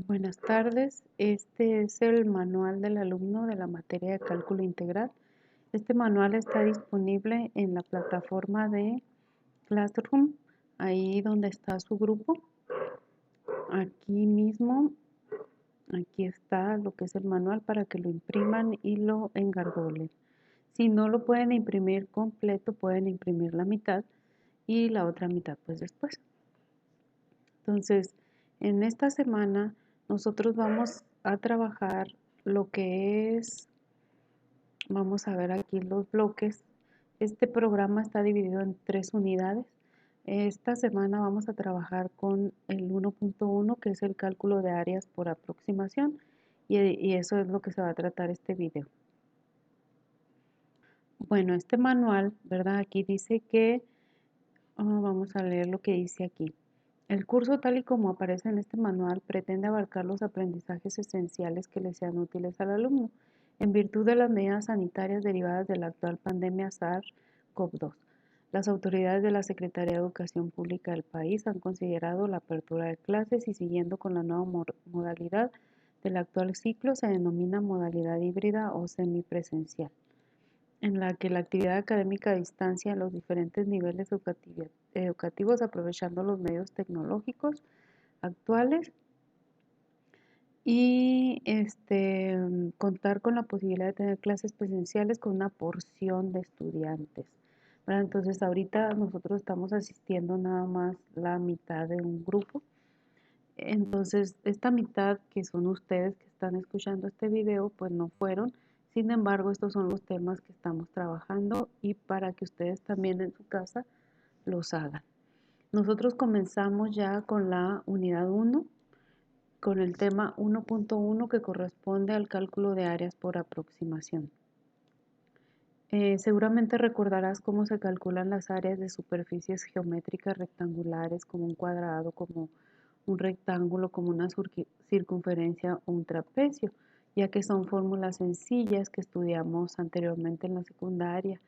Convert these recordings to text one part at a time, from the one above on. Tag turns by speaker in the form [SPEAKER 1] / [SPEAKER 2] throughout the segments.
[SPEAKER 1] Buenas tardes, este es el manual del alumno de la materia de cálculo integral. Este manual está disponible en la plataforma de Classroom, ahí donde está su grupo. Aquí mismo, aquí está lo que es el manual para que lo impriman y lo engargolen. Si no lo pueden imprimir completo, pueden imprimir la mitad y la otra mitad pues después. Entonces, en esta semana nosotros vamos a trabajar lo que es, vamos a ver aquí los bloques. Este programa está dividido en 3 unidades. Esta semana vamos a trabajar con el 1.1, que es el cálculo de áreas por aproximación, y eso es lo que se va a tratar este video. Bueno, este manual, ¿verdad? Aquí dice que, vamos a leer lo que dice aquí. El curso, tal y como aparece en este manual, pretende abarcar los aprendizajes esenciales que le sean útiles al alumno, en virtud de las medidas sanitarias derivadas de la actual pandemia SARS-CoV-2. Las autoridades de la Secretaría de Educación Pública del país han considerado la apertura de clases y, siguiendo con la nueva modalidad del actual ciclo, se denomina modalidad híbrida o semipresencial, en la que la actividad académica a distancia en los diferentes niveles educativos, aprovechando los medios tecnológicos actuales y contar con la posibilidad de tener clases presenciales con una porción de estudiantes, ¿verdad? Entonces ahorita nosotros estamos asistiendo nada más la mitad de un grupo. Entonces, esta mitad, que son ustedes que están escuchando este video, pues no fueron. Sin embargo, estos son los temas que estamos trabajando y para que ustedes también en su casa los hagan. Nosotros comenzamos ya con la unidad 1, con el tema 1.1, que corresponde al cálculo de áreas por aproximación. Seguramente recordarás cómo se calculan las áreas de superficies geométricas rectangulares, como un cuadrado, como un rectángulo, como una circunferencia o un trapecio, ya que son fórmulas sencillas que estudiamos anteriormente en la secundaria,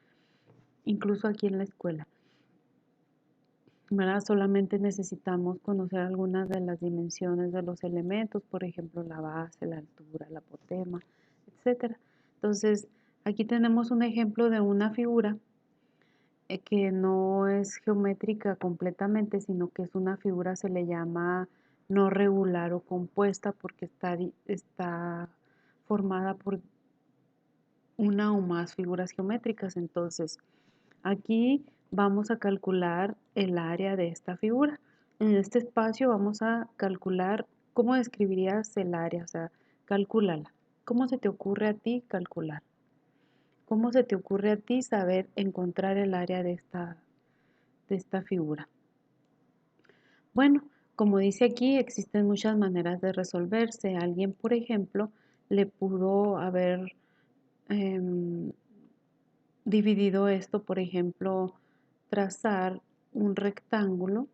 [SPEAKER 1] incluso aquí en la escuela, ¿verdad? Solamente necesitamos conocer algunas de las dimensiones de los elementos, por ejemplo, la base, la altura, la apotema, etc. Entonces, aquí tenemos un ejemplo de una figura que no es geométrica completamente, sino que es una figura, se le llama no regular o compuesta, porque está formada por una o más figuras geométricas. Entonces, aquí vamos a calcular el área de esta figura. En este espacio vamos a calcular, ¿cómo describirías el área? O sea, calcúlala. ¿Cómo se te ocurre a ti calcular? ¿Cómo se te ocurre a ti saber encontrar el área de esta figura? Bueno, como dice aquí, existen muchas maneras de resolverse. Alguien, por ejemplo, le pudo haber dividido esto, por ejemplo, trazar un rectángulo,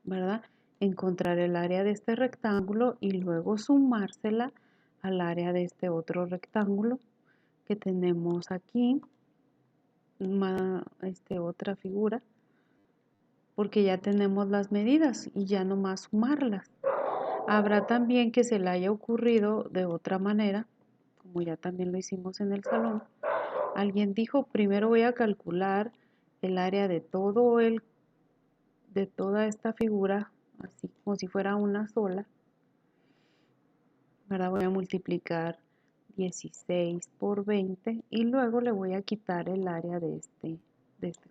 [SPEAKER 1] ¿verdad? Encontrar el área de este rectángulo y luego sumársela al área de este otro rectángulo que tenemos aquí, otra figura, porque ya tenemos las medidas y ya nomás sumarlas. Habrá también que se le haya ocurrido de otra manera, como ya también lo hicimos en el salón. Alguien dijo, primero voy a calcular el área de toda esta figura, así como si fuera una sola. Ahora voy a multiplicar 16 por 20 y luego le voy a quitar el área de este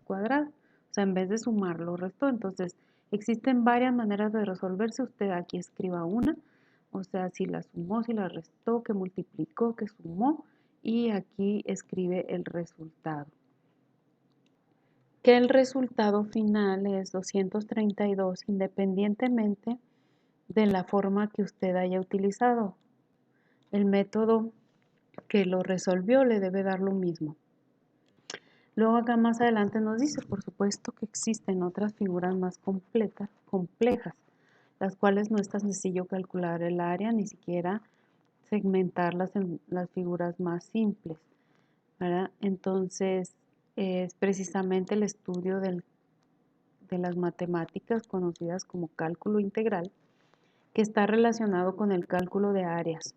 [SPEAKER 1] cuadrado. O sea, en vez de sumar lo restó. Entonces, existen varias maneras de resolverse. Usted aquí escriba una, o sea, si la sumó, si la restó, que multiplicó, que sumó, y aquí escribe el resultado. Que el resultado final es 232 independientemente de la forma que usted haya utilizado. El método que lo resolvió le debe dar lo mismo. Luego acá más adelante nos dice, por supuesto que existen otras figuras más complejas, las cuales no es tan sencillo calcular el área, ni siquiera segmentarlas en las figuras más simples, ¿verdad? Entonces, es precisamente el estudio de las matemáticas conocidas como cálculo integral que está relacionado con el cálculo de áreas.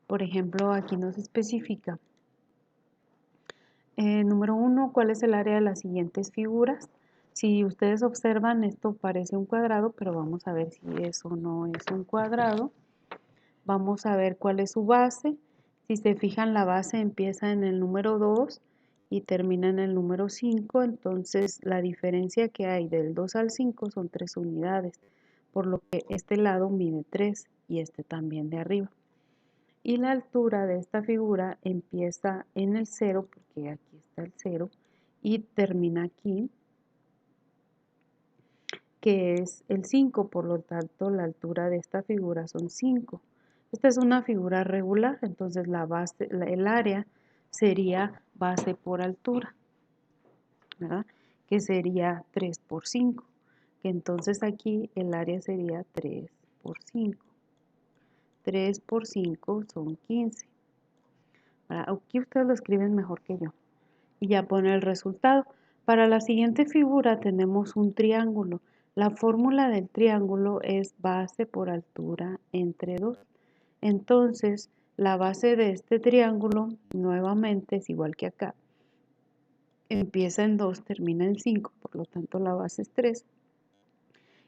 [SPEAKER 1] Por ejemplo, aquí nos especifica. Número 1, ¿cuál es el área de las siguientes figuras? Si ustedes observan, esto parece un cuadrado, pero vamos a ver si eso no es un cuadrado. Vamos a ver cuál es su base. Si se fijan, la base empieza en el número 2 y termina en el número 5, entonces la diferencia que hay del 2 al 5 son 3 unidades, por lo que este lado mide 3 y este también de arriba. Y la altura de esta figura empieza en el 0, porque aquí está el 0, y termina aquí, que es el 5, por lo tanto la altura de esta figura son 5. Esta es una figura regular, entonces el área sería base por altura, ¿verdad? Que sería 3 por 5, que entonces aquí el área sería 3 por 5. 3 por 5 son 15. Aquí ustedes lo escriben mejor que yo. Y ya pone el resultado. Para la siguiente figura tenemos un triángulo. La fórmula del triángulo es base por altura entre 2. Entonces, la base de este triángulo nuevamente es igual que acá. Empieza en 2, termina en 5, por lo tanto la base es 3.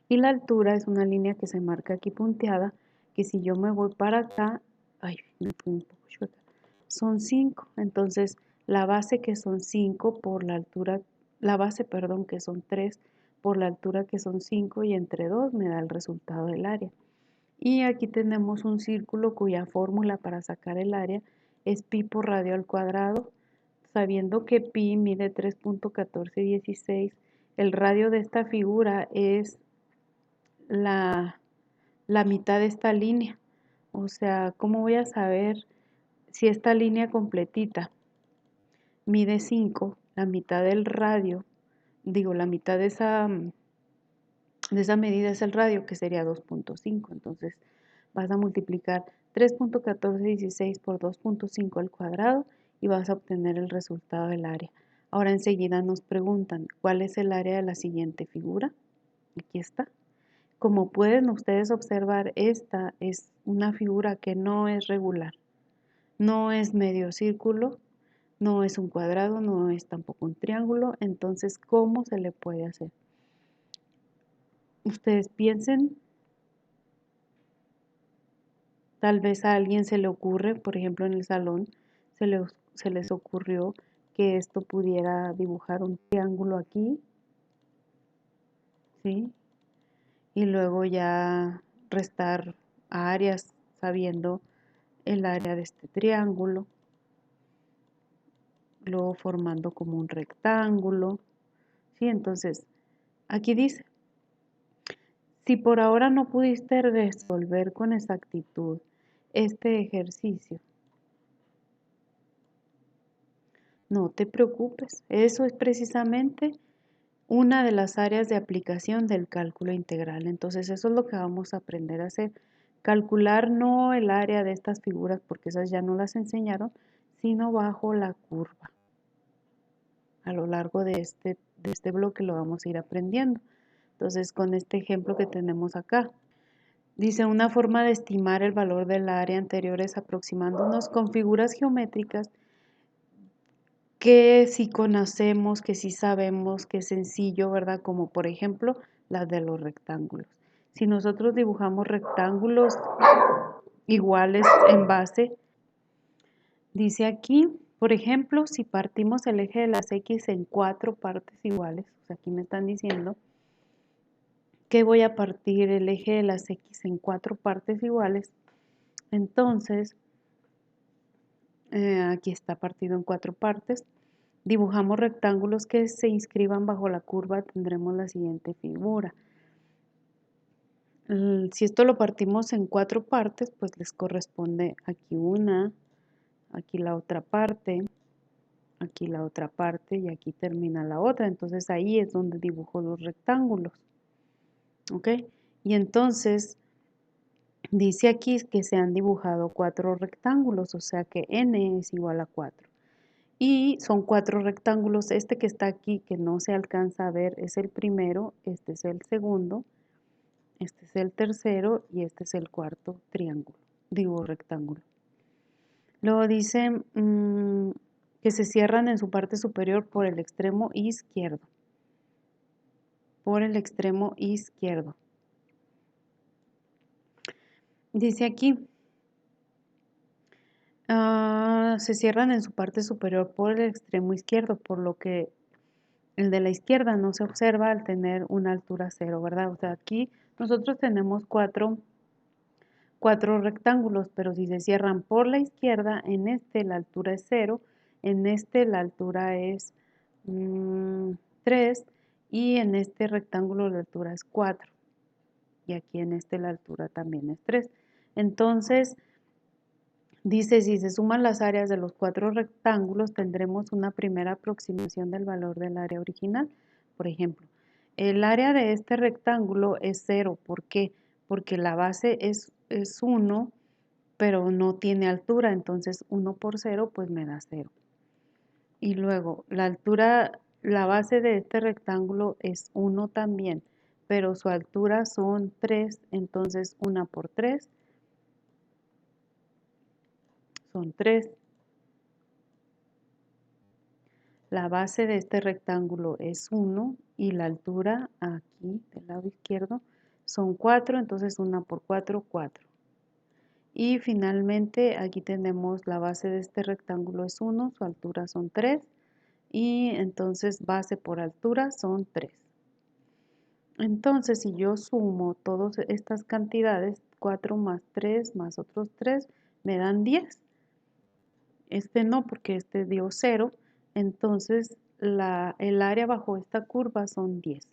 [SPEAKER 1] Y la altura es una línea que se marca aquí punteada, que si yo me voy para acá, ay, me fui un poco chueca, son 5. Entonces, la base que son 5 por la altura, la base, perdón, que son 3 por la altura que son 5 y entre 2 me da el resultado del área. Y aquí tenemos un círculo cuya fórmula para sacar el área es pi por radio al cuadrado. Sabiendo que pi mide 3.1416, el radio de esta figura es la mitad de esta línea. O sea, ¿cómo voy a saber si esta línea completita mide 5, la mitad del radio, digo, la mitad de esa medida es el radio, que sería 2.5. Entonces, vas a multiplicar 3.1416 por 2.5 al cuadrado y vas a obtener el resultado del área. Ahora enseguida nos preguntan, ¿cuál es el área de la siguiente figura? Aquí está. Como pueden ustedes observar, esta es una figura que no es regular. No es medio círculo, no es un cuadrado, no es tampoco un triángulo. Entonces, ¿cómo se le puede hacer? Ustedes piensen, tal vez a alguien se le ocurre, por ejemplo en el salón, se les ocurrió que esto pudiera dibujar un triángulo aquí, ¿sí? Y luego ya restar áreas sabiendo el área de este triángulo, luego formando como un rectángulo, ¿sí? Entonces, aquí dice, si por ahora no pudiste resolver con exactitud este ejercicio, no te preocupes, eso es precisamente una de las áreas de aplicación del cálculo integral. Entonces, eso es lo que vamos a aprender a hacer. Calcular no el área de estas figuras, porque esas ya no las enseñaron, sino bajo la curva. A lo largo de este bloque lo vamos a ir aprendiendo. Entonces, con este ejemplo que tenemos acá, dice una forma de estimar el valor del área anterior es aproximándonos con figuras geométricas que sí conocemos, que sí sabemos, que es sencillo, ¿verdad? Como por ejemplo las de los rectángulos. Si nosotros dibujamos rectángulos iguales en base, dice aquí, por ejemplo, si partimos el eje de las X en 4 partes iguales, o sea, aquí me están diciendo que voy a partir el eje de las X en 4 partes iguales, entonces, aquí está partido en 4 partes. Dibujamos rectángulos que se inscriban bajo la curva, tendremos la siguiente figura. Si esto lo partimos en 4 partes, pues les corresponde aquí una, aquí la otra parte, aquí la otra parte y aquí termina la otra. Entonces ahí es donde dibujo los rectángulos. ¿Ok? Y entonces dice aquí que se han dibujado 4 rectángulos, o sea que n es igual a 4. Y son 4 rectángulos. Este que está aquí, que no se alcanza a ver, es el primero, este es el segundo, este es el tercero y este es el cuarto triángulo, digo rectángulo. Luego dice que se cierran en su parte superior por el extremo izquierdo. Por el extremo izquierdo. Dice aquí, se cierran en su parte superior por el extremo izquierdo, por lo que el de la izquierda no se observa al tener una altura 0, ¿verdad? O sea, aquí nosotros tenemos cuatro rectángulos, pero si se cierran por la izquierda, en este la altura es 0, en este la altura es 3 y en este rectángulo la altura es 4 y aquí en este la altura también es 3. Entonces, dice, si se suman las áreas de los 4 rectángulos, tendremos una primera aproximación del valor del área original. Por ejemplo, el área de este rectángulo es 0. ¿Por qué? Porque la base es 1, pero no tiene altura, entonces 1 por 0 pues me da 0. Y luego la altura, la base de este rectángulo es 1 también, pero su altura son 3, entonces 1 por 3 son 3. La base de este rectángulo es 1 y la altura aquí del lado izquierdo son 4, entonces 1 por 4, 4. Y finalmente aquí tenemos la base de este rectángulo es 1, su altura son 3 y entonces base por altura son 3. Entonces si yo sumo todas estas cantidades, 4 más 3 más otros 3, me dan 10. Este no, porque este dio 0, entonces el área bajo esta curva son 10.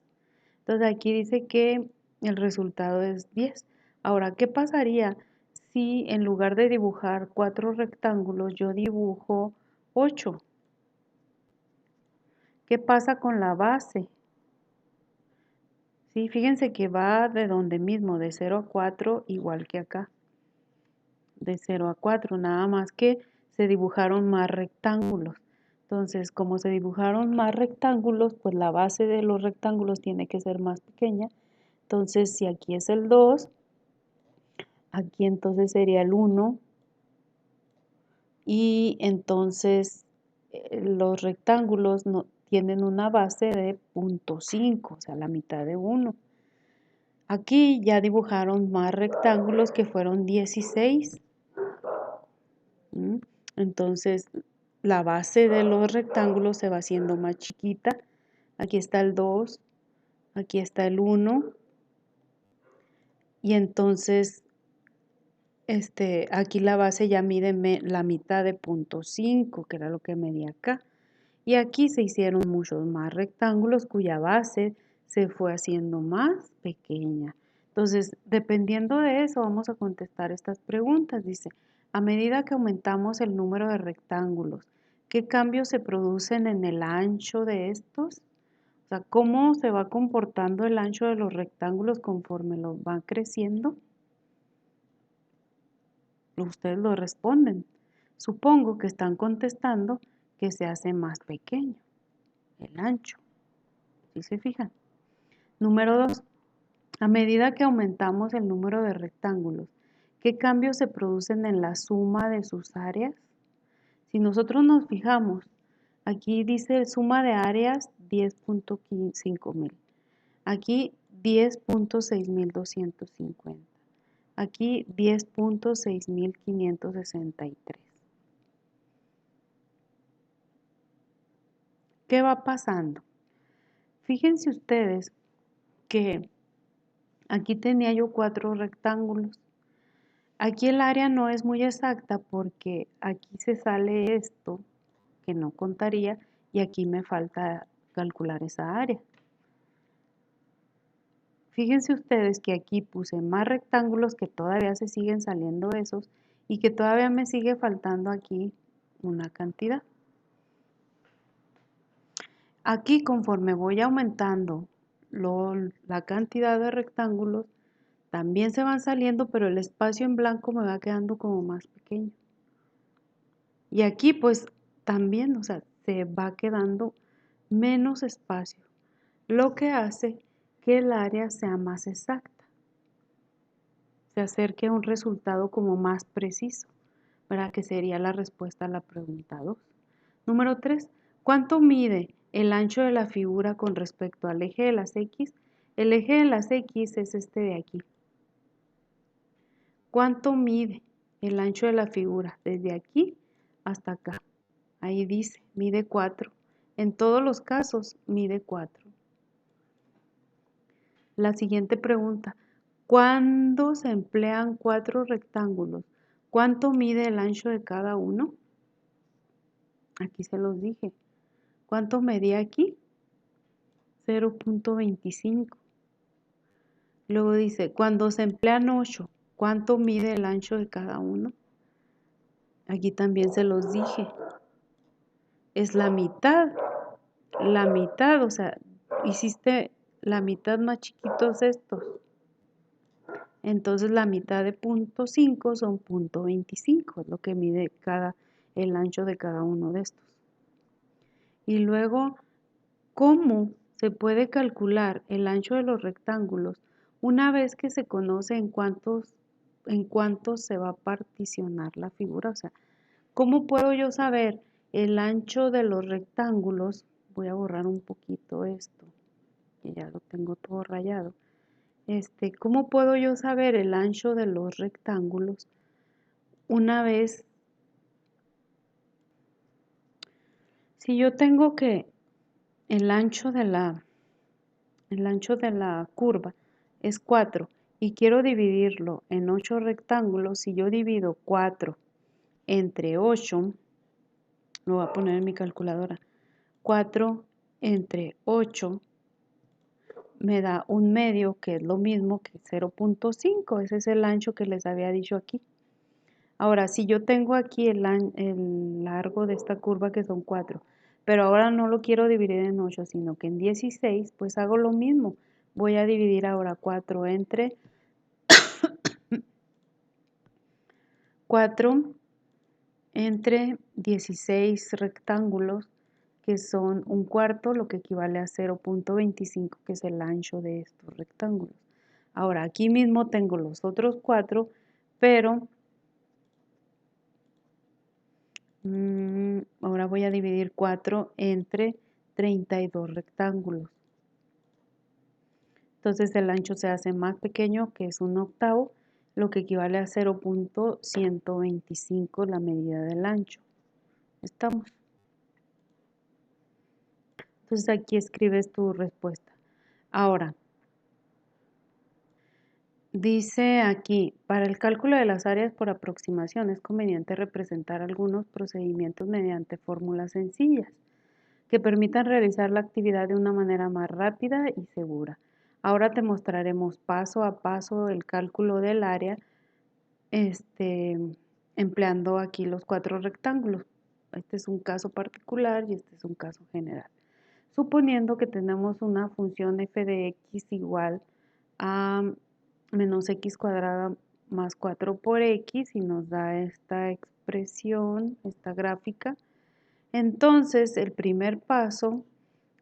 [SPEAKER 1] Entonces aquí dice que el resultado es 10. Ahora, ¿qué pasaría si en lugar de dibujar 4 rectángulos yo dibujo 8? ¿Qué pasa con la base? Sí, fíjense que va de donde mismo, de 0 a 4, igual que acá. De 0 a 4, nada más que se dibujaron más rectángulos. Entonces, como se dibujaron más rectángulos, pues la base de los rectángulos tiene que ser más pequeña. Entonces, si aquí es el 2, aquí entonces sería el 1. Y entonces los rectángulos tienen una base de 0.5, o sea, la mitad de 1. Aquí ya dibujaron más rectángulos que fueron 16. Entonces, la base de los rectángulos se va haciendo más chiquita. Aquí está el 2, aquí está el 1. Y entonces, aquí la base ya mide la mitad de 0.5, que era lo que medía acá. Y aquí se hicieron muchos más rectángulos cuya base se fue haciendo más pequeña. Entonces, dependiendo de eso, vamos a contestar estas preguntas. Dice, a medida que aumentamos el número de rectángulos, ¿qué cambios se producen en el ancho de estos? O sea, ¿cómo se va comportando el ancho de los rectángulos conforme los van creciendo? Ustedes lo responden. Supongo que están contestando que se hace más pequeño el ancho. ¿Sí se fijan? Número 2. A medida que aumentamos el número de rectángulos, ¿qué cambios se producen en la suma de sus áreas? Si nosotros nos fijamos, aquí dice suma de áreas 10.5.000. Aquí 10.6250. Aquí 10.6563. ¿Qué va pasando? Fíjense ustedes que aquí tenía yo 4 rectángulos. Aquí el área no es muy exacta porque aquí se sale esto que no contaría y aquí me falta calcular esa área. Fíjense ustedes que aquí puse más rectángulos que todavía se siguen saliendo esos y que todavía me sigue faltando aquí una cantidad. Aquí conforme voy aumentando la cantidad de rectángulos, también se van saliendo, pero el espacio en blanco me va quedando como más pequeño. Y aquí pues también, o sea, se va quedando menos espacio, lo que hace que el área sea más exacta. se acerque a un resultado como más preciso, ¿verdad? Que sería la respuesta a la pregunta 2. Número 3. ¿Cuánto mide el ancho de la figura con respecto al eje de las X? El eje de las X es este de aquí. ¿Cuánto mide el ancho de la figura desde aquí hasta acá? Ahí dice, mide 4. En todos los casos, mide 4. La siguiente pregunta. ¿Cuándo se emplean 4 rectángulos? ¿Cuánto mide el ancho de cada uno? Aquí se los dije. ¿Cuánto medía aquí? 0.25. Luego dice, cuando se emplean 8, ¿cuánto mide el ancho de cada uno? Aquí también se los dije. Es la mitad. La mitad, o sea, hiciste la mitad más chiquitos estos. Entonces la mitad de 0.5 son 0.25, es lo que mide el ancho de cada uno de estos. Y luego, ¿cómo se puede calcular el ancho de los rectángulos una vez que se conoce en cuántos se va a particionar la figura? O sea, ¿cómo puedo yo saber el ancho de los rectángulos? Voy a borrar un poquito esto, que ya lo tengo todo rayado. ¿Cómo puedo yo saber el ancho de los rectángulos una vez? Si yo tengo que el ancho de la curva es 4 y quiero dividirlo en 8 rectángulos, si yo divido 4 entre 8, lo voy a poner en mi calculadora, 4 entre 8 me da un medio, que es lo mismo que 0.5, ese es el ancho que les había dicho aquí. Ahora, si yo tengo aquí el largo de esta curva que son 4, pero ahora no lo quiero dividir en 8, sino que en 16, pues hago lo mismo. Voy a dividir ahora 4 entre 16 rectángulos, que son un cuarto, lo que equivale a 0.25, que es el ancho de estos rectángulos. Ahora, aquí mismo tengo los otros 4, pero ahora voy a dividir 4 entre 32 rectángulos. Entonces el ancho se hace más pequeño, que es 1/8, lo que equivale a 0.125 la medida del ancho. ¿Estamos? Entonces aquí escribes tu respuesta. Ahora, dice aquí, para el cálculo de las áreas por aproximación es conveniente representar algunos procedimientos mediante fórmulas sencillas que permitan realizar la actividad de una manera más rápida y segura. Ahora te mostraremos paso a paso el cálculo del área, empleando aquí los 4 rectángulos. Este es un caso particular y este es un caso general. Suponiendo que tenemos una función f de x igual a menos x cuadrada más 4 por x y nos da esta expresión, esta gráfica. Entonces, el primer paso,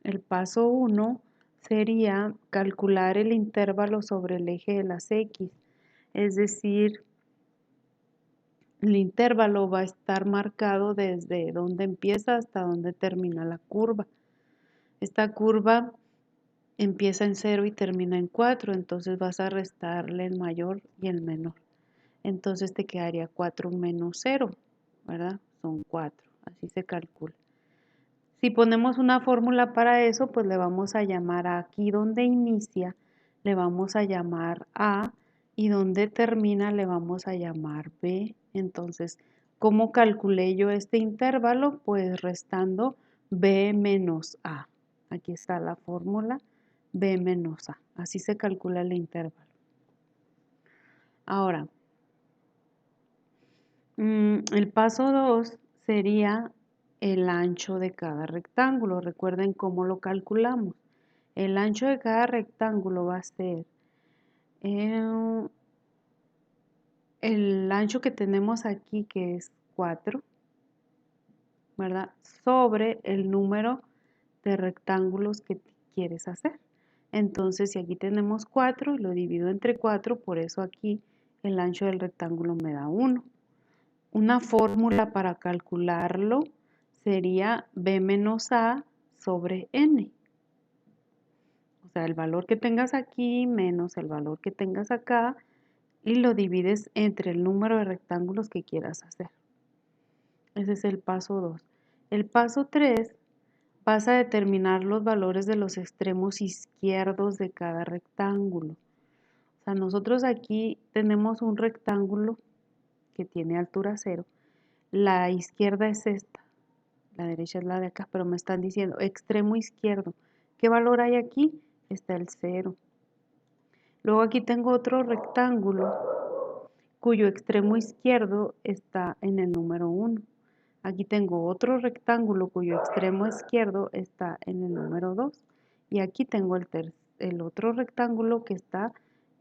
[SPEAKER 1] el paso 1, sería calcular el intervalo sobre el eje de las x. Es decir, el intervalo va a estar marcado desde donde empieza hasta donde termina la curva. Esta curva empieza en 0 y termina en 4, entonces vas a restarle el mayor y el menor. Entonces te quedaría 4 menos 0, ¿verdad? Son 4, así se calcula. Si ponemos una fórmula para eso, pues le vamos a llamar a aquí donde inicia, le vamos a llamar A, y donde termina le vamos a llamar B. Entonces, ¿cómo calculé yo este intervalo? Pues restando B menos A. Aquí está la fórmula, B menos A. Así se calcula el intervalo. Ahora, el paso 2 sería el ancho de cada rectángulo. Recuerden cómo lo calculamos. El ancho de cada rectángulo va a ser el ancho que tenemos aquí, que es 4, ¿verdad? Sobre el número de rectángulos que quieres hacer. Entonces, si aquí tenemos 4 y lo divido entre 4, por eso aquí el ancho del rectángulo me da 1. Una fórmula para calcularlo sería b menos a sobre n. O sea, el valor que tengas aquí menos el valor que tengas acá y lo divides entre el número de rectángulos que quieras hacer. Ese es el paso 2. El paso 3, vas a determinar los valores de los extremos izquierdos de cada rectángulo. O sea, nosotros aquí tenemos un rectángulo que tiene altura 0. La izquierda es esta, la derecha es la de acá, pero me están diciendo extremo izquierdo. ¿Qué valor hay aquí? Está el 0. Luego aquí tengo otro rectángulo cuyo extremo izquierdo está en el número 1. Aquí tengo otro rectángulo cuyo extremo izquierdo está en el número 2. Y aquí tengo el otro rectángulo que está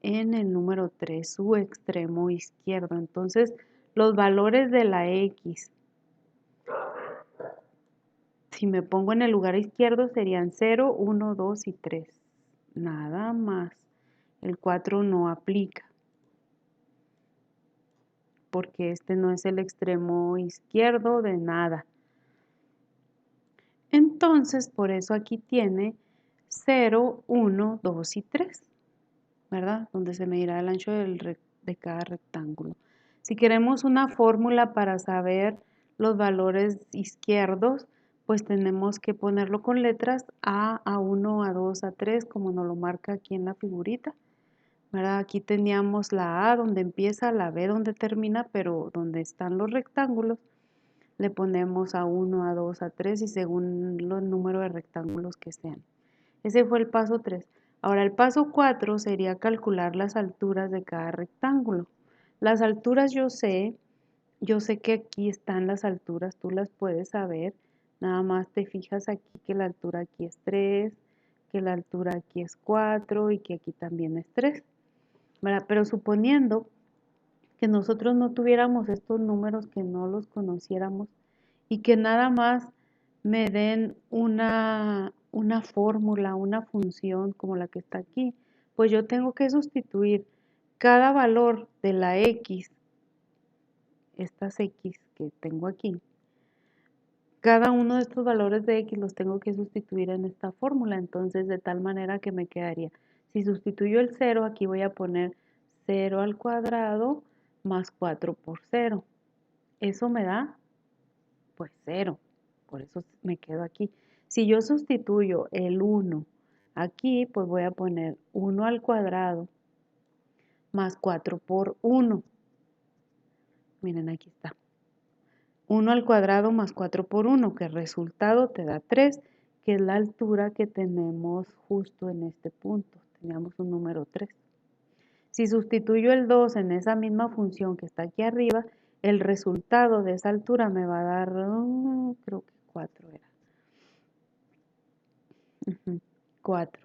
[SPEAKER 1] en el número 3, su extremo izquierdo. Entonces, los valores de la X, si me pongo en el lugar izquierdo, serían 0, 1, 2 y 3. Nada más. El 4 no aplica, porque este no es el extremo izquierdo de nada. Entonces, por eso aquí tiene 0, 1, 2 y 3, ¿verdad? Donde se medirá el ancho de cada rectángulo. Si queremos una fórmula para saber los valores izquierdos, pues tenemos que ponerlo con letras A, A1, A2, A3, como nos lo marca aquí en la figurita, ¿verdad? Aquí teníamos la A donde empieza, la B donde termina, pero donde están los rectángulos, le ponemos A1, A2, A3 y según los números de rectángulos que sean. Ese fue el paso 3. Ahora el paso 4 sería calcular las alturas de cada rectángulo. Las alturas yo sé que aquí están las alturas, tú las puedes saber. Nada más te fijas aquí que la altura aquí es 3, que la altura aquí es 4 y que aquí también es 3. ¿Verdad? Pero suponiendo que nosotros no tuviéramos estos números, que no los conociéramos y que nada más me den una fórmula, una función como la que está aquí, pues yo tengo que sustituir cada valor de la X, estas X que tengo aquí, cada uno de estos valores de X los tengo que sustituir en esta fórmula, entonces de tal manera que me quedaría, si sustituyo el 0, aquí voy a poner 0 al cuadrado más 4 por 0. Eso me da, pues 0. Por eso me quedo aquí. Si yo sustituyo el 1 aquí, pues voy a poner 1 al cuadrado más 4 por 1. Miren, aquí está. 1 al cuadrado más 4 por 1, que el resultado te da 3, que es la altura que tenemos justo en este punto. Teníamos un número 3. Si sustituyo el 2 en esa misma función que está aquí arriba, el resultado de esa altura me va a dar, creo que 4 era. 4.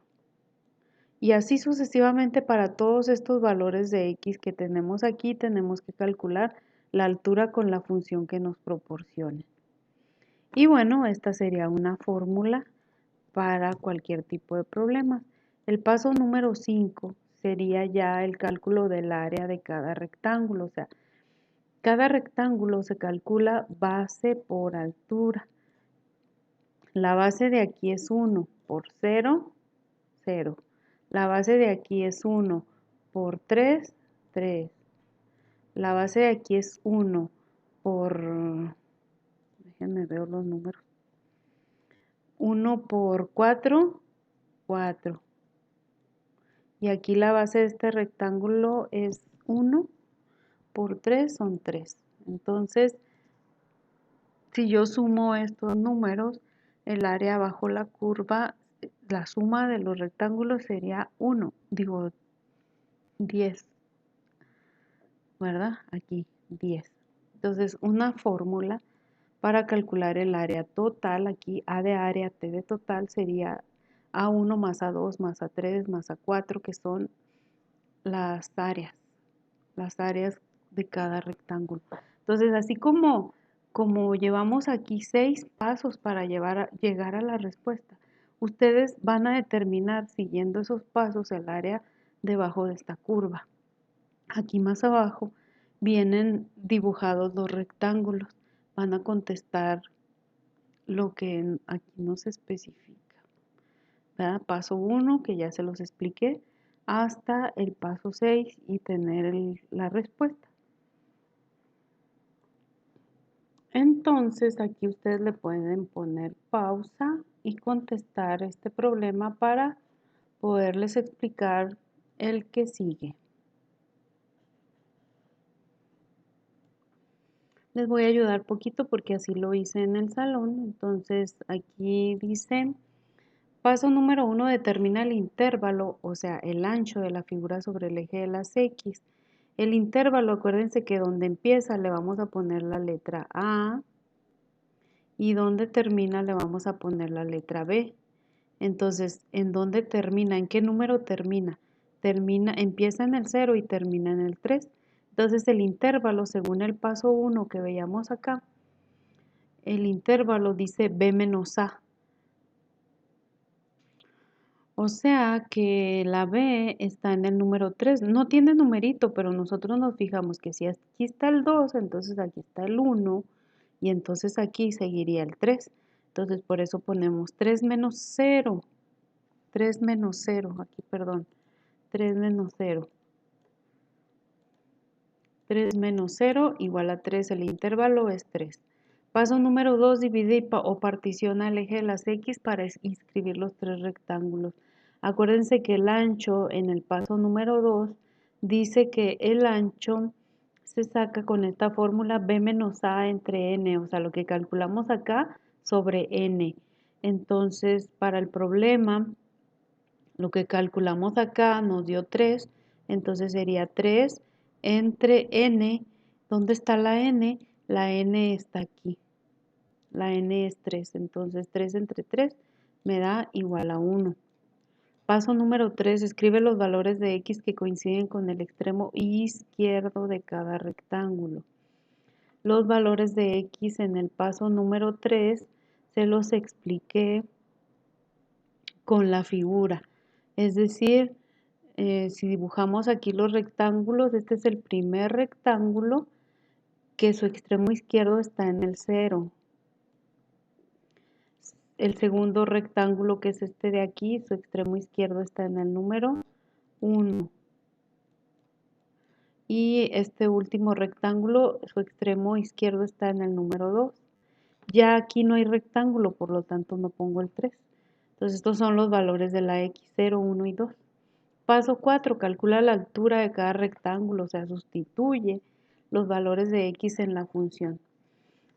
[SPEAKER 1] Y así sucesivamente para todos estos valores de X que tenemos aquí, tenemos que calcular la altura con la función que nos proporcione. Y bueno, esta sería una fórmula para cualquier tipo de problema. El paso número 5 sería ya el cálculo del área de cada rectángulo. O sea, cada rectángulo se calcula base por altura. La base de aquí es 1 por 0, 0. La base de aquí es 1 por 3, 3. La base de aquí es 1 por, déjenme ver los números, 1 por 4, 4. Y aquí la base de este rectángulo es 1 por 3 son 3. Entonces, si yo sumo estos números, el área bajo la curva, la suma de los rectángulos sería 10, ¿verdad? Aquí, 10. Entonces, una fórmula para calcular el área total, aquí A de área, T de total, sería A1 más A2 más A3 más A4, que son las áreas de cada rectángulo. Entonces, así como llevamos aquí 6 pasos para llegar a la respuesta, ustedes van a determinar, siguiendo esos pasos, el área debajo de esta curva. aquí más abajo vienen dibujados los rectángulos. Van a contestar lo que aquí no se especifica, ¿verdad? Paso 1, que ya se los expliqué, hasta el paso 6 y tener la respuesta. Entonces aquí ustedes le pueden poner pausa y contestar este problema para poderles explicar el que sigue. Les voy a ayudar poquito porque así lo hice en el salón. Entonces aquí dice, paso número 1, determina el intervalo, o sea, el ancho de la figura sobre el eje de las X. El intervalo, acuérdense que donde empieza le vamos a poner la letra A y donde termina le vamos a poner la letra B. Entonces, ¿en dónde termina? ¿En qué número termina? Empieza en el 0 y termina en el 3. Entonces, el intervalo, según el paso 1 que veíamos acá, el intervalo dice B menos A. O sea que la B está en el número 3. No tiene numerito, pero nosotros nos fijamos que si aquí está el 2, entonces aquí está el 1 y entonces aquí seguiría el 3. Entonces, por eso ponemos 3 menos 0. 3 menos 0, aquí perdón. 3 menos 0. 3 menos 0 igual a 3, el intervalo es 3. Paso número 2, divide o particiona el eje de las X para inscribir los tres rectángulos. Acuérdense que el ancho en el paso número 2 dice que el ancho se saca con esta fórmula B menos A entre N, o sea, lo que calculamos acá sobre N. Entonces, para el problema, lo que calculamos acá nos dio 3, entonces sería 3 entre N. ¿Dónde está la N? La N está aquí. La N es 3, entonces 3 entre 3 me da igual a 1. Paso número 3, escribe los valores de X que coinciden con el extremo izquierdo de cada rectángulo. Los valores de X en el paso número 3 se los expliqué con la figura. Es decir, si dibujamos aquí los rectángulos, este es el primer rectángulo que su extremo izquierdo está en el 0. El segundo rectángulo, que es este de aquí, su extremo izquierdo está en el número 1. Y este último rectángulo, su extremo izquierdo está en el número 2. Ya aquí no hay rectángulo, por lo tanto no pongo el 3. Entonces estos son los valores de la X, 0, 1 y 2. Paso 4, calcula la altura de cada rectángulo, o sea, sustituye los valores de X en la función.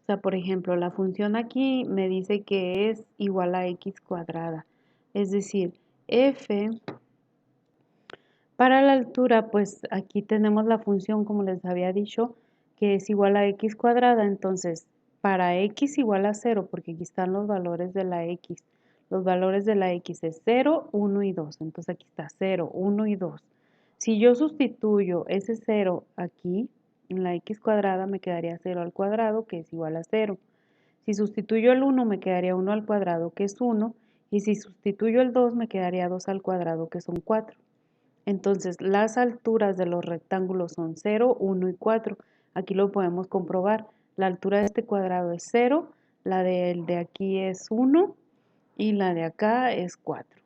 [SPEAKER 1] O sea, por ejemplo, la función aquí me dice que es igual a X cuadrada. Es decir, F para la altura, pues aquí tenemos la función, como les había dicho, que es igual a X cuadrada. Entonces, para X igual a 0, porque aquí están los valores de la X. Los valores de la X es 0, 1 y 2. Entonces aquí está 0, 1 y 2. Si yo sustituyo ese 0 aquí, en la X cuadrada me quedaría 0 al cuadrado, que es igual a 0. Si sustituyo el 1 me quedaría 1 al cuadrado, que es 1. Y si sustituyo el 2 me quedaría 2 al cuadrado, que son 4. Entonces, las alturas de los rectángulos son 0, 1 y 4. Aquí lo podemos comprobar. La altura de este cuadrado es 0, la del de aquí es 1 y la de acá es 4.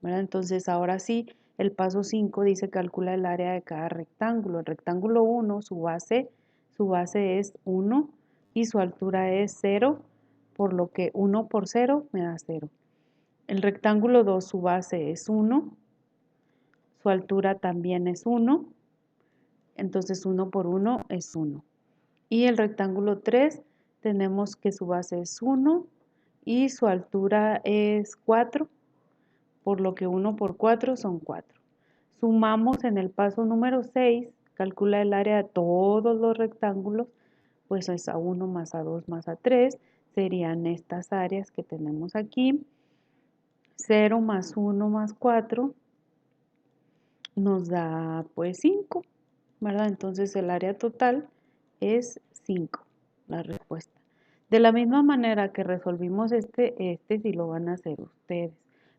[SPEAKER 1] ¿Verdad? Entonces, ahora sí, el paso 5 dice calcula el área de cada rectángulo. El rectángulo 1, su base es 1 y su altura es 0, por lo que 1 por 0 me da 0. El rectángulo 2, su base es 1. Su altura también es 1, entonces 1 por 1 es 1. Y el rectángulo 3 tenemos que su base es 1 y su altura es 4, por lo que 1 por 4 son 4. Sumamos en el paso número 6, calcula el área de todos los rectángulos, pues es A1 más A2 más A3, serían estas áreas que tenemos aquí, 0 más 1 más 4, nos da pues 5, ¿verdad? Entonces el área total es 5, la respuesta. De la misma manera que resolvimos este sí lo van a hacer ustedes.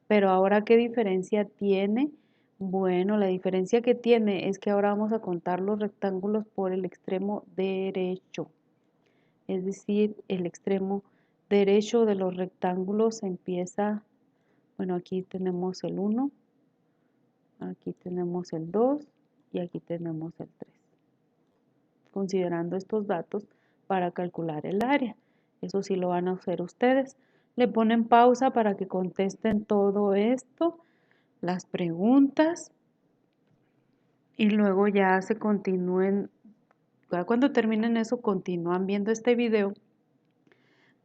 [SPEAKER 1] Pero ahora, ¿qué diferencia tiene Bueno, la diferencia que tiene es que ahora vamos a contar los rectángulos por el extremo derecho. Es decir, el extremo derecho de los rectángulos empieza, bueno, aquí tenemos el 1, aquí tenemos el 2 y aquí tenemos el 3. Considerando estos datos para calcular el área. Eso sí lo van a hacer ustedes. Le ponen pausa para que contesten todo esto, las preguntas, y luego ya se continúen. Cuando terminen eso, continúan viendo este video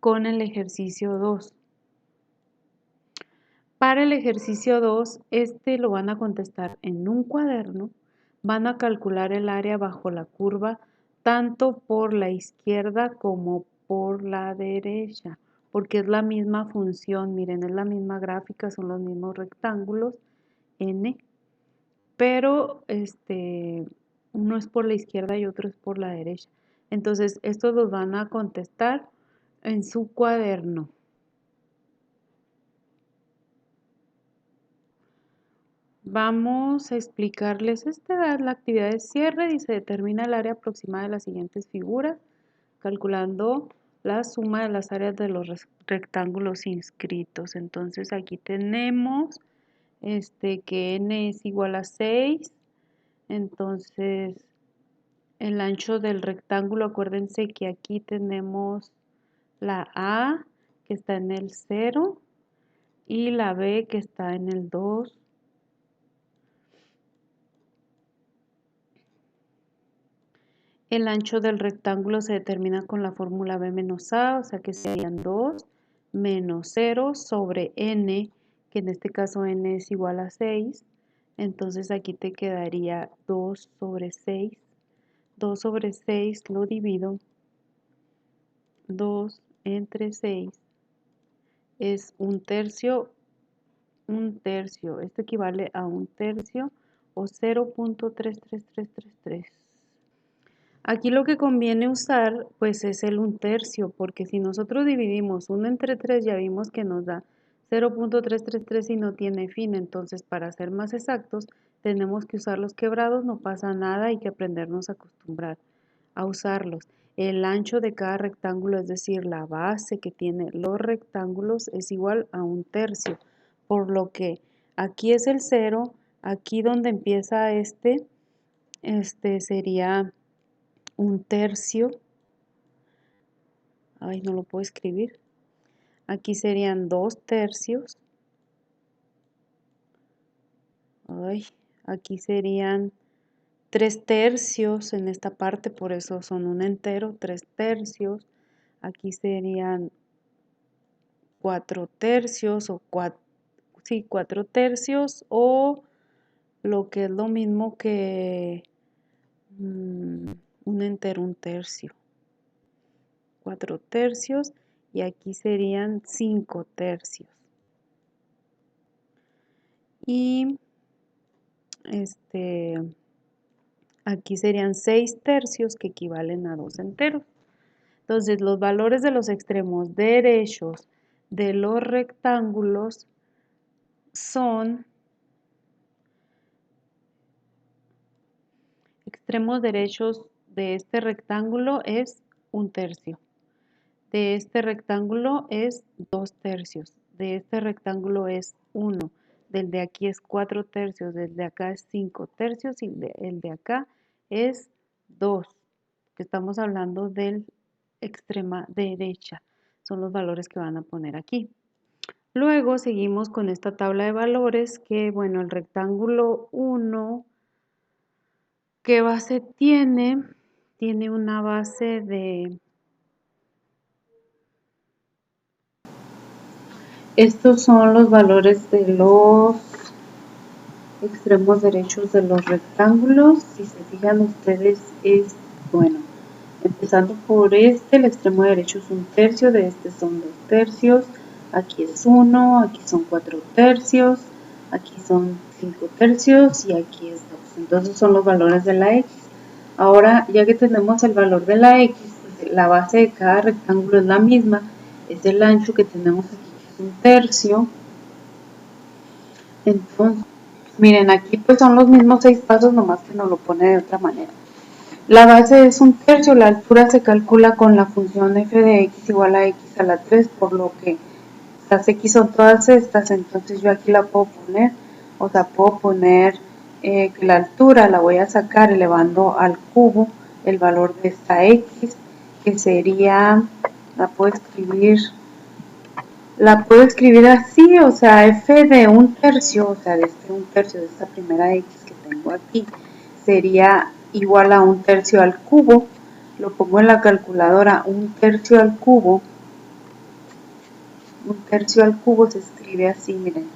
[SPEAKER 1] con el ejercicio 2. Para el ejercicio 2, lo van a contestar en un cuaderno. Van a calcular el área bajo la curva tanto por la izquierda como por la derecha, porque es la misma función, miren, es la misma gráfica, son los mismos rectángulos n, pero uno es por la izquierda y otro es por la derecha. Entonces, estos los van a contestar en su cuaderno. Vamos a explicarles, la actividad de cierre y se determina el área aproximada de las siguientes figuras, calculando la suma de las áreas de los rectángulos inscritos. Entonces aquí tenemos que n es igual a 6, entonces el ancho del rectángulo, acuérdense que aquí tenemos la A que está en el 0 y la B que está en el 2. El ancho del rectángulo se determina con la fórmula b menos a, o sea que serían 2 menos 0 sobre n, que en este caso n es igual a 6. Entonces aquí te quedaría 2 sobre 6. 2 sobre 6 lo divido. 2 entre 6 es 1/3. 1/3. Esto equivale a 1/3 o 0.33333. Aquí lo que conviene usar pues es el 1/3, porque si nosotros dividimos 1 entre 3 ya vimos que nos da 0.333 y no tiene fin. Entonces, para ser más exactos, tenemos que usar los quebrados, no pasa nada, hay que aprendernos a acostumbrar a usarlos. El ancho de cada rectángulo, es decir, la base que tiene los rectángulos, es igual a 1/3, por lo que aquí es el 0, aquí donde empieza sería 1/3, ay, no lo puedo escribir, aquí serían 2/3, ay, aquí serían 3/3 en esta parte, por eso son un entero, 3/3, aquí serían 4/3 o 4/3 o lo que es lo mismo que un entero, 1/3. 4/3 y aquí serían 5/3. Y aquí serían 6/3 que equivalen a 2 enteros. Entonces, los valores de los extremos derechos de los rectángulos son extremos derechos de este rectángulo es 1/3. De este rectángulo es 2/3. De este rectángulo es 1. Del de aquí es 4/3. Del de acá es 5/3 y el de acá es 2. Que estamos hablando del extrema derecha. Son los valores que van a poner aquí. Luego seguimos con esta tabla de valores que, bueno, el rectángulo 1, ¿qué base tiene? Tiene una base de... Estos son los valores de los extremos derechos de los rectángulos. Si se fijan ustedes, es, bueno, empezando por el extremo derecho es 1/3, de este son 2/3, aquí es 1, aquí son 4/3, aquí son 5/3 y aquí es 2. Entonces son los valores de la X. Ahora, ya que tenemos el valor de la X, pues la base de cada rectángulo es la misma, es el ancho que tenemos aquí, que es 1/3. Entonces, Miren, aquí pues son los mismos 6 pasos, nomás que nos lo pone de otra manera. La base es 1/3, la altura se calcula con la función f de x igual a x a la 3, por lo que las x son todas estas, entonces yo aquí la puedo poner, o sea, puedo poner que la altura la voy a sacar elevando al cubo el valor de esta x, que sería, la puedo escribir así, o sea, f de 1/3, o sea, de este 1/3 de esta primera x que tengo aquí, sería igual a 1/3 al cubo. Lo pongo en la calculadora, 1/3 al cubo. 1/3 al cubo se escribe así, miren,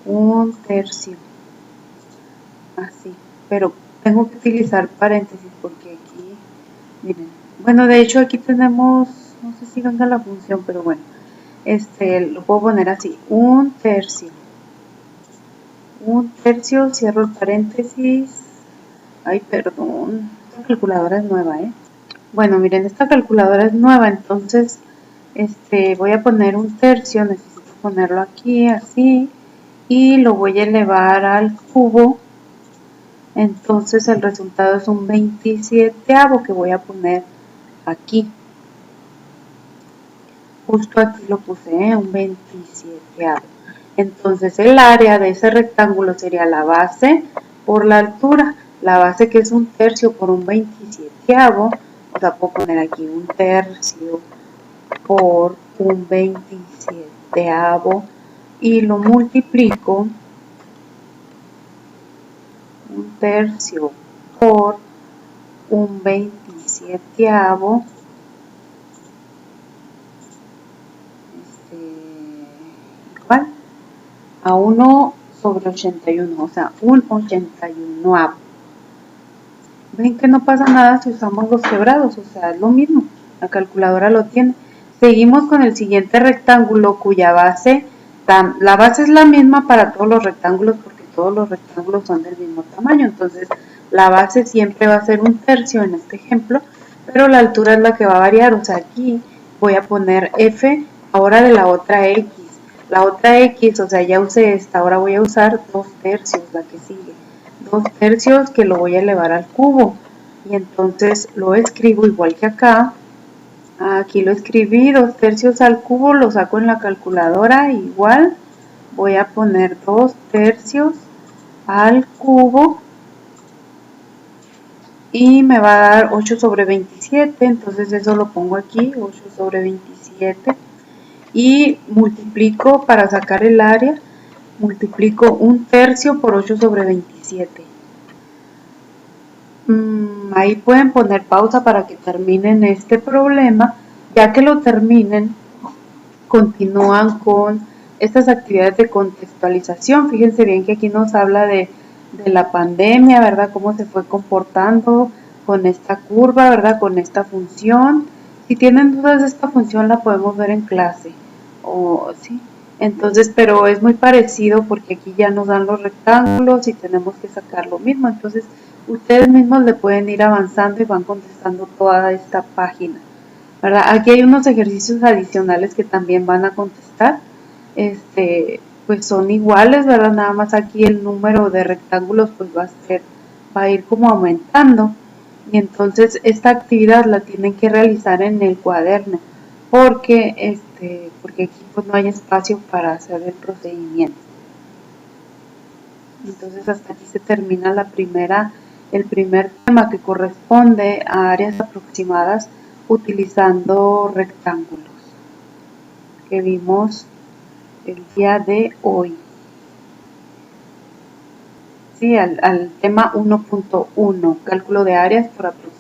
[SPEAKER 1] 1/3, así, pero tengo que utilizar paréntesis porque aquí, miren, bueno, de hecho aquí tenemos, no sé si venga la función, pero bueno, lo puedo poner así, 1/3, 1/3, cierro el paréntesis, ay, perdón, esta calculadora es nueva, Bueno, miren, esta calculadora es nueva, entonces, voy a poner 1/3, necesito ponerlo aquí, así, y lo voy a elevar al cubo, entonces el resultado es un 27avo que voy a poner aquí, justo aquí lo puse, un 27avo. Entonces el área de ese rectángulo sería la base por la altura, la base que es 1/3 por un 27avo, o sea, puedo poner aquí 1/3 por un 27avo y lo multiplico 1/3 por un 27avo, igual a 1/81, o sea, un 81avo. Ven que no pasa nada si usamos los quebrados, o sea, es lo mismo, la calculadora lo tiene. Seguimos con el siguiente rectángulo cuya base, la base es la misma para todos los rectángulos porque todos los rectángulos son del mismo tamaño, entonces la base siempre va a ser 1/3 en este ejemplo, pero la altura es la que va a variar, o sea, aquí voy a poner f ahora de la otra x. La otra x, o sea, ya usé esta, ahora voy a usar 2/3, la que sigue. 2/3 que lo voy a elevar al cubo. Y entonces lo escribo igual que acá. Aquí lo escribí, 2/3 al cubo, lo saco en la calculadora, igual. Voy a poner 2/3 al cubo. Y me va a dar 8/27, entonces eso lo pongo aquí, 8/27. Y multiplico para sacar el área, multiplico 1/3 por 8/27. Ahí pueden poner pausa para que terminen este problema. Ya que lo terminen, continúan con estas actividades de contextualización. Fíjense bien que aquí nos habla de la pandemia, ¿verdad? Cómo se fue comportando con esta curva, ¿verdad? Con esta función. Si tienen dudas de esta función la podemos ver en clase. ¿Sí? Entonces, pero es muy parecido porque aquí ya nos dan los rectángulos y tenemos que sacar lo mismo. Entonces, ustedes mismos le pueden ir avanzando y van contestando toda esta página, ¿verdad? Aquí hay unos ejercicios adicionales que también van a contestar. Pues son iguales, ¿verdad? Nada más aquí el número de rectángulos pues va a ir como aumentando. Y entonces esta actividad la tienen que realizar en el cuaderno porque aquí pues no hay espacio para hacer el procedimiento. Entonces hasta aquí se termina el primer tema que corresponde a áreas aproximadas utilizando rectángulos que vimos el día de hoy. Sí, al tema 1.1, cálculo de áreas por aproximación.